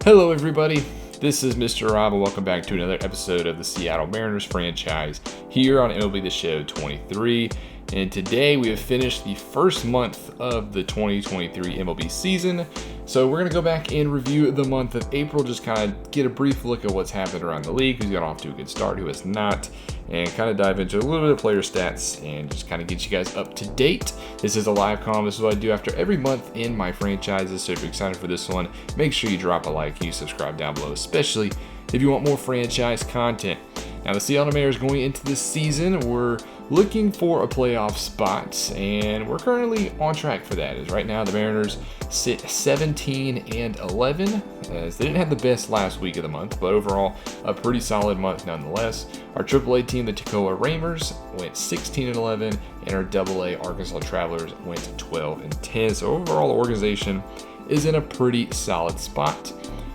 Hello everybody, this is Mr. Rob and welcome back to another episode of the Seattle Mariners franchise here on MLB The Show 23. And today we have finished the first month of the 2023 MLB season. So we're going to go back and review the month of April, just kind of get a brief look at what's happened around the league, who's got off to a good start, who has not, and kind of dive into a little bit of player stats and just kind of get you guys up to date. This is a live column. This is what I do after every month in my franchises. So if you're excited for this one, make sure you drop a like and you subscribe down below, especially if you want more franchise content. Now, the Seattle Mariners going into this season, we're looking for a playoff spot, and we're currently on track for that. As right now, the Mariners sit 17-11, as they didn't have the best last week of the month, but overall, a pretty solid month nonetheless. Our AAA team, the Tacoma Ramers, went 16-11, and our AA Arkansas Travelers went 12-10. So overall, the organization is in a pretty solid spot.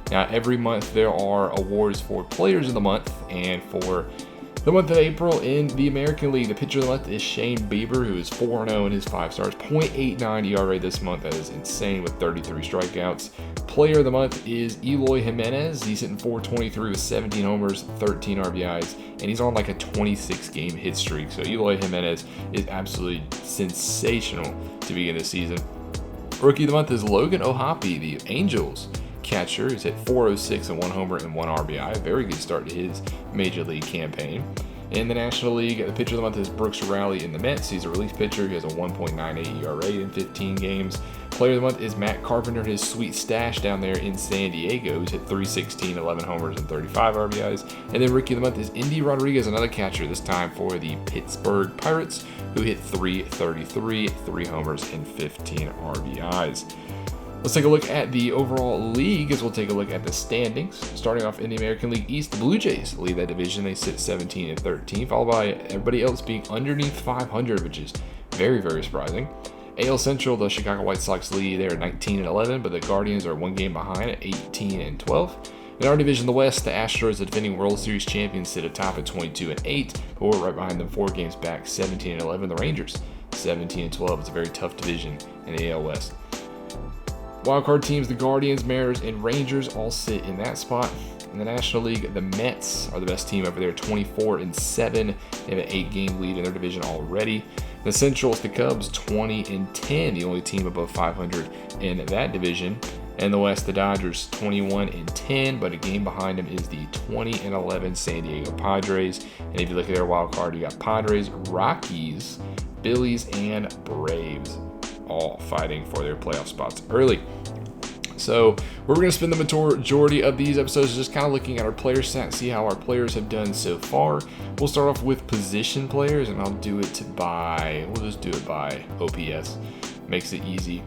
Now, every month there are awards for Players of the Month, and for the month of April in the American League, the pitcher of the month is Shane Bieber, who is 4-0 in his 5 starts, .89 ERA this month. That is insane with 33 strikeouts. Player of the month is Eloy Jimenez. He's hitting .423 with 17 homers, 13 RBIs, and he's on like a 26-game hit streak. So Eloy Jimenez is absolutely sensational to begin the season. Rookie of the month is Logan O'Hoppe, the Angels catcher. He's hit .406 and 1 homer and 1 RBI. Very good start to his major league campaign. In the National League, the pitcher of the month is Brooks Rowley in the Mets. He's a relief pitcher. He has a 1.98 ERA in 15 games. Player of the month is Matt Carpenter, his sweet stash down there in San Diego. He's hit .316, 11 homers and 35 RBIs. And then Rookie of the month is Edgar Rodriguez, another catcher, this time for the Pittsburgh Pirates, who hit .333, 3 homers and 15 RBIs. Let's take a look at the overall league as we'll take a look at the standings. Starting off in the American League East, the Blue Jays lead that division. They sit 17-13, followed by everybody else being underneath 500, which is very, very surprising. AL Central, the Chicago White Sox lead. They're 19-11, but the Guardians are 1 game behind at 18-12. In our division, the West, the Astros, the defending World Series champions, sit atop at 22-8, but we're right behind them 4 games back, 17-11. The Rangers, 17-12. It's a very tough division in the AL West. Wildcard teams, the Guardians, Mariners, and Rangers all sit in that spot. In the National League, the Mets are the best team over there, 24-7. They have an 8-game lead in their division already. The Central is the Cubs, 20-10, the only team above 500 in that division. And the West, the Dodgers, 21-10, but a game behind them is the 20-11 San Diego Padres. And if you look at their wild card, you got Padres, Rockies, Phillies, and Braves, all fighting for their playoff spots early. So we're going to spend the majority of these episodes just kind of looking at our player stats, see how our players have done so far. We'll start off with position players, and I'll do it we'll just do it by OPS. Makes it easy.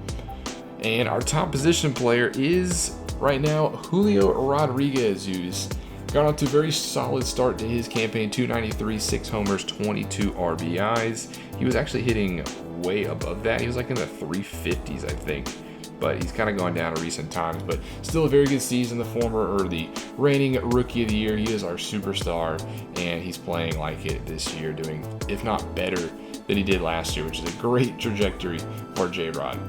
And our top position player is right now Julio Rodriguez, who's got off to a very solid start to his campaign, .293, 6 homers, 22 RBIs. He was actually hitting way above that. He was like in the 350s, I think. But he's kind of gone down in recent times. But still a very good season. The reigning Rookie of the Year. He is our superstar, and he's playing like it this year, doing, if not better, than he did last year, which is a great trajectory for J-Rod.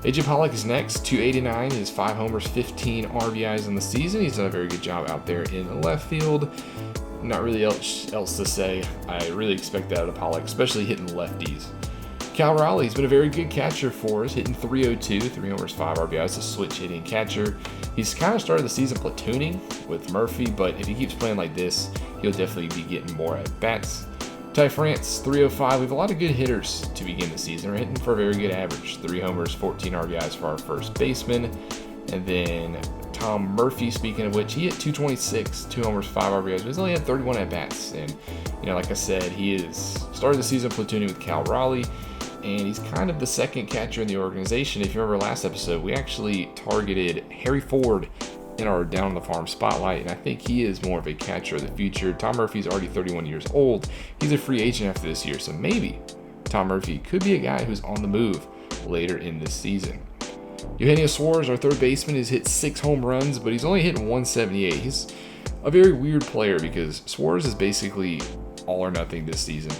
AJ Pollock is next, .289, his 5 homers, 15 RBIs in the season. He's done a very good job out there in the left field. Not really else to say. I really expect that out of Pollock, especially hitting lefties. Cal Raleigh has been a very good catcher for us, hitting .302, 3 homers, 5 RBIs, a switch hitting catcher. He's kind of started the season platooning with Murphy, but if he keeps playing like this, he'll definitely be getting more at bats. Ty France, .305. We have a lot of good hitters to begin the season. We're hitting for a very good average. 3 homers, 14 RBIs for our first baseman. And then Tom Murphy, speaking of which, he hit .226, 2 homers, 5 RBIs, but he's only had 31 at-bats. And, like I said, he is started the season platooning with Cal Raleigh, and he's kind of the second catcher in the organization. If you remember last episode, we actually targeted Harry Ford in our Down on the Farm spotlight, and I think he is more of a catcher of the future. Tom Murphy's already 31 years old. He's a free agent after this year, so maybe Tom Murphy could be a guy who's on the move later in this season. Eugenio Suarez, our third baseman, has hit 6 home runs, but he's only hitting .178. He's a very weird player because Suarez is basically all or nothing this season.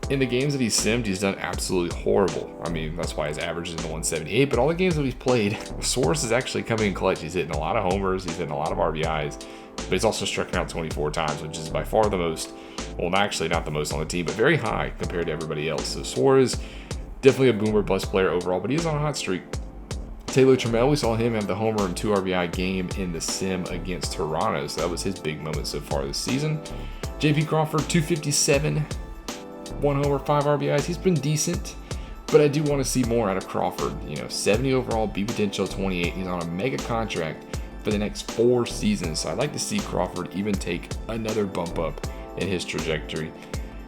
In the games that he's simmed, he's done absolutely horrible. I mean, that's why his average is in the 178. But all the games that he's played, Soares is actually coming in clutch. He's hitting a lot of homers. He's hitting a lot of RBIs. But he's also striking out 24 times, which is by far the most. Well, actually not the most on the team, but very high compared to everybody else. So Soares, definitely a boomer bust player overall, but he is on a hot streak. Taylor Trammell, we saw him have the homer and 2 RBI game in the sim against Toronto. So that was his big moment so far this season. JP Crawford, 257. 1 homer, 5 RBIs. He's been decent, but I do want to see more out of Crawford. 70 overall, B potential 28. He's on a mega contract for the next 4 seasons, so I'd like to see Crawford even take another bump up in his trajectory.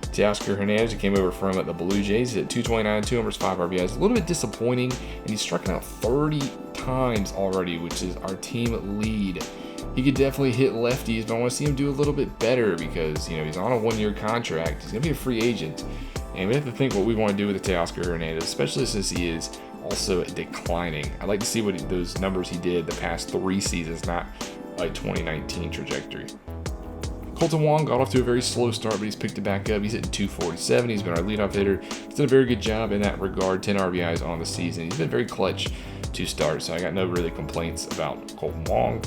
Teoscar Hernandez, who came over from the Blue Jays, he's at 229, 2 homers, 5 RBIs. A little bit disappointing, and he's struck out 30 times already, which is our team lead. He could definitely hit lefties, but I want to see him do a little bit better because, he's on a 1-year contract. He's going to be a free agent. And we have to think what we want to do with the Teoscar Hernandez, especially since he is also declining. I'd like to see what those numbers he did the past 3 seasons, not a 2019 trajectory. Colton Wong got off to a very slow start, but he's picked it back up. He's hitting 247. He's been our leadoff hitter. He's done a very good job in that regard. 10 RBIs on the season. He's been very clutch to start, so I got no really complaints about Colton Wong.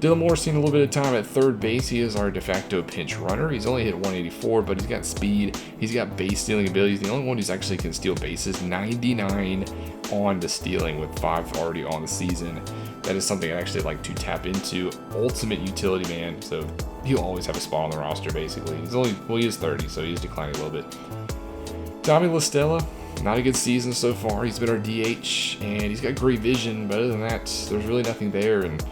Dylan Moore's seen a little bit of time at third base. He is our de facto pinch runner. He's only hit 184, but he's got speed. He's got base stealing ability. He's the only one who's actually can steal bases. 99 on the stealing with 5 already on the season. That is something I'd actually like to tap into. Ultimate utility man, so he'll always have a spot on the roster basically. He is 30, so he's declining a little bit. Tommy La Stella, not a good season so far. He's been our DH, and he's got great vision, but other than that, there's really nothing there. And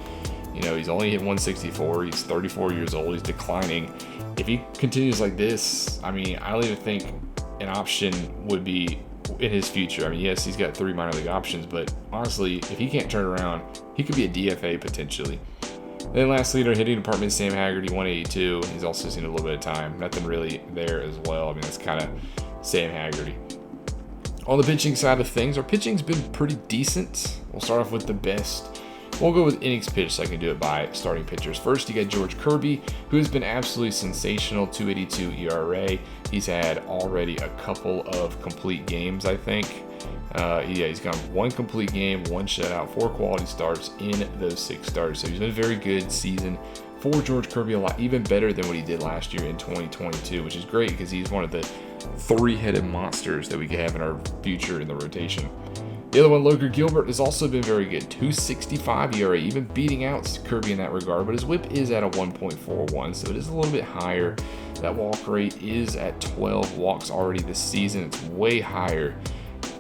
he's only hit 164. He's 34 years old. He's declining. If he continues like this, I don't even think an option would be in his future. Yes, he's got 3 minor league options, but honestly, if he can't turn around, he could be a DFA potentially. Then lastly, in our hitting department, Sam Haggerty, 182. He's also seen a little bit of time. Nothing really there as well. That's kind of Sam Haggerty. On the pitching side of things, our pitching's been pretty decent. We'll start off with the best. We'll go with innings pitched, so I can do it by starting pitchers. First, you got George Kirby, who has been absolutely sensational, 2.82 ERA. He's had already a couple of complete games, I think. He's got 1 complete game, 1 shutout, 4 quality starts in those 6 starts. So he's been a very good season for George Kirby, a lot even better than what he did last year in 2022, which is great because he's one of the 3-headed monsters that we could have in our future in the rotation. The other one, Logan Gilbert, has also been very good. 2.65 ERA, even beating out Kirby in that regard, but his whip is at a 1.41, so it is a little bit higher. That walk rate is at 12 walks already this season. It's way higher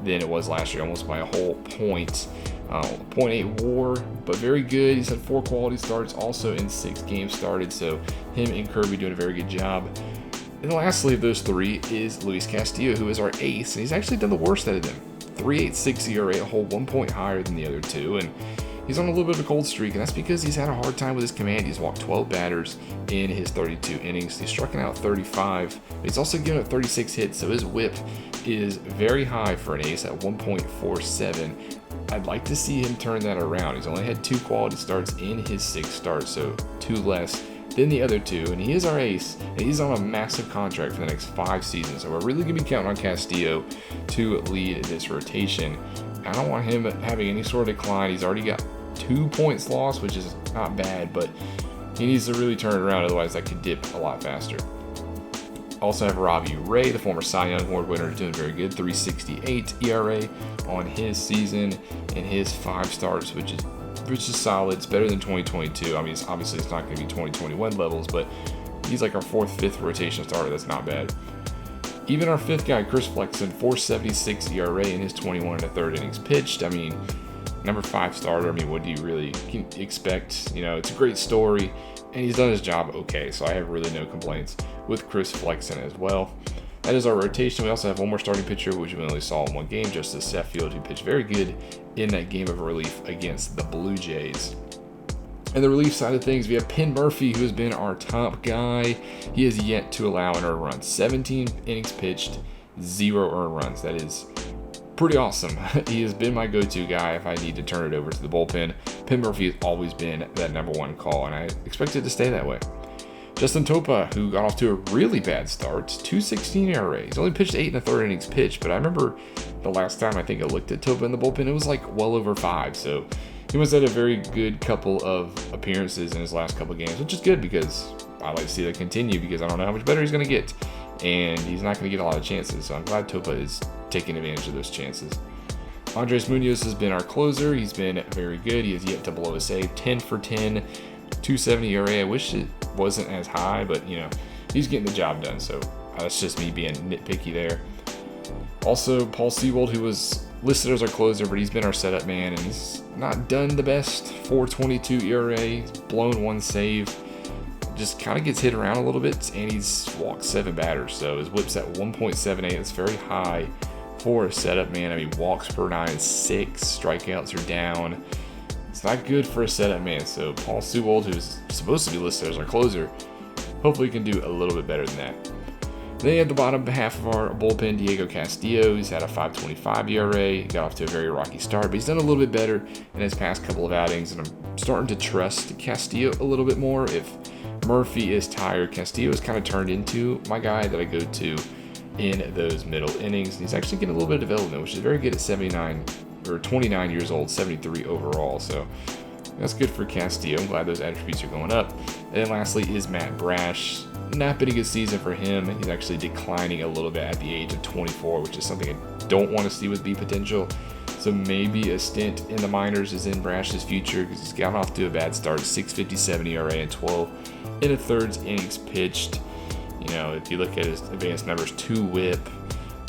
than it was last year, almost by a whole point. 0.8 WAR, but very good. He's had 4 quality starts, also in 6 games started, so him and Kirby doing a very good job. And lastly of those 3 is Luis Castillo, who is our ace, and he's actually done the worst out of them. 3.86 ERA, a whole 1 point higher than the other 2, and he's on a little bit of a cold streak, and that's because he's had a hard time with his command. He's walked 12 batters in his 32 innings. He's struck out 35, but he's also given up 36 hits, so his whip is very high for an ace at 1.47. I'd like to see him turn that around. He's only had 2 quality starts in his 6 starts, so 2 less than the other 2, and he is our ace, and he's on a massive contract for the next 5 seasons, so we're really going to be counting on Castillo to lead this rotation. I don't want him having any sort of decline. He's already got 2 points lost, which is not bad, but he needs to really turn it around, otherwise that could dip a lot faster. Also have Robbie Ray, the former Cy Young Award winner, doing very good, 3.68 ERA on his season in his 5 starts, which is solid. It's better than 2022. Obviously it's not going to be 2021 levels, but he's like our 4th, 5th rotation starter. That's not bad. Even our 5th guy, Chris Flexen, 4.76 ERA in his 21 1/3 innings pitched. Number 5 starter. What do you really expect? It's a great story, and he's done his job okay, so I have really no complaints with Chris Flexen as well. That is our rotation. We also have one more starting pitcher, which we only saw in 1 game, Justice Sheffield, who pitched very good in that game of relief against the Blue Jays. And the relief side of things, we have Penn Murphy, who has been our top guy. He has yet to allow an earned run. 17 innings pitched, 0 earned runs. That is pretty awesome. He has been my go-to guy if I need to turn it over to the bullpen. Penn Murphy has always been that number 1 call, and I expect it to stay that way. Justin Topa, who got off to a really bad start, 2.16 ERA. He's only pitched 8 1/3 innings pitched, but I remember the last time I think I looked at Topa in the bullpen, it was like well over 5. So he must have had a very good couple of appearances in his last couple of games, which is good because I like to see that continue because I don't know how much better he's going to get. And he's not going to get a lot of chances. So I'm glad Topa is taking advantage of those chances. Andres Munoz has been our closer. He's been very good. He has yet to blow a save. 10 for 10, 2.70 ERA. I wish it wasn't as high, but he's getting the job done. So that's just me being nitpicky there. Also, Paul Sewald, who was listed as our closer, but he's been our setup man, and he's not done the best. 4.22 ERA, he's blown 1 save. Just kind of gets hit around a little bit, and he's walked 7 batters. So his whip's at 1.78. That's very high for a setup man. I mean, walks per 9, 6 strikeouts are down. It's not good for a setup man. So Paul Sewald, who's supposed to be listed as our closer, hopefully can do a little bit better than that. Then at the bottom half of our bullpen, Diego Castillo. He's had a 5.25 ERA. He got off to a very rocky start, but he's done a little bit better in his past couple of outings, and I'm starting to trust Castillo a little bit more. If Murphy is tired, Castillo has kind of turned into my guy that I go to in those middle innings. And he's actually getting a little bit of development, which is very good at 29 years old, 73 overall. So that's good for Castillo. I'm glad those attributes are going up. And then lastly is Matt Brash. Not been a good season for him. He's actually declining a little bit at the age of 24, which is something I don't want to see with B potential. So maybe a stint in the minors is in Brash's future because he's gotten off to a bad start. 6.57 ERA and 12 1/3 innings pitched. If you look at his advanced numbers, 2 whip,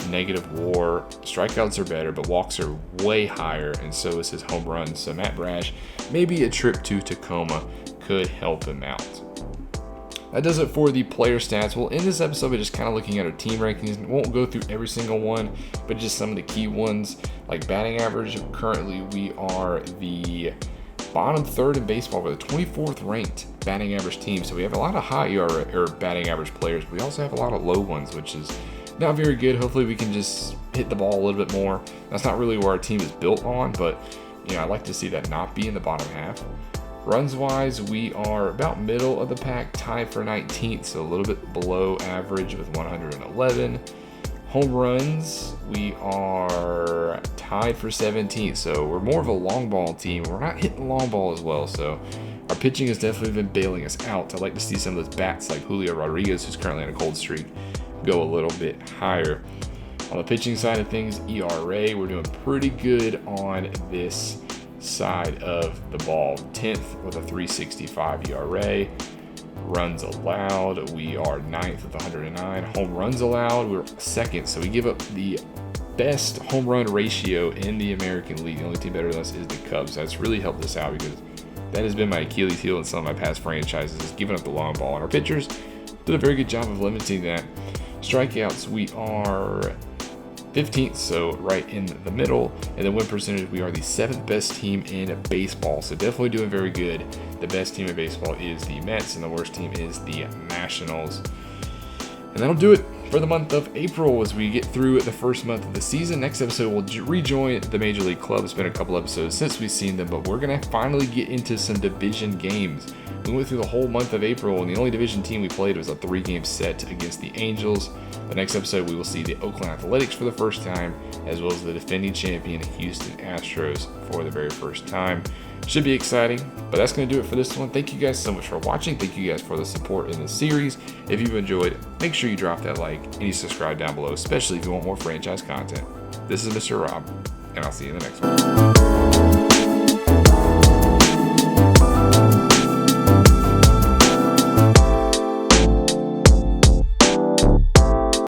negative WAR, strikeouts are better, but walks are way higher, and so is his home runs. So Matt Brash, maybe a trip to Tacoma could help him out. That does it for the player stats. We'll end this episode by just kind of looking at our team rankings. We won't go through every single one, but just some of the key ones, like batting average. Currently, we are the bottom 3rd in baseball. We're the 24th ranked batting average team. So we have a lot of high ERA or batting average players. We also have a lot of low ones, which is not very good. Hopefully we can just hit the ball a little bit more. That's not really where our team is built on, but I'd like to see that not be in the bottom half. Runs wise, we are about middle of the pack, tied for 19th, so a little bit below average with 111. Home runs, we are tied for 17th, so we're more of a long ball team. We're not hitting the long ball as well, so our pitching has definitely been bailing us out. I'd like to see some of those bats like Julio Rodriguez, who's currently on a cold streak, go a little bit higher. On the pitching side of things, ERA, we're doing pretty good on this side of the ball. 10th with a 3.65 ERA. Runs allowed, we are 9th with 109. Home runs allowed, we're 2nd, so we give up the best home run ratio in the American League. The only team better than us is the Cubs. That's really helped us out because that has been my Achilles heel in some of my past franchises, is giving up the long ball. And our pitchers did a very good job of limiting that. Strikeouts, we are 15th, so right in the middle. And then win percentage, we are the 7th best team in baseball, so definitely doing very good. The best team in baseball is the Mets, and the worst team is the Nationals. And that'll do it for the month of April as we get through the first month of the season. Next episode, we'll rejoin the Major League Club. It's been a couple episodes since we've seen them, but we're going to finally get into some division games. We went through the whole month of April, and the only division team we played was a 3-game set against the Angels. The next episode, we will see the Oakland Athletics for the first time, as well as the defending champion Houston Astros for the very first time. Should be exciting, but that's going to do it for this one. Thank you guys so much for watching. Thank you guys for the support in this series. If you've enjoyed, make sure you drop that like and you subscribe down below, especially if you want more franchise content. This is Mr. Rob, and I'll see you in the next one.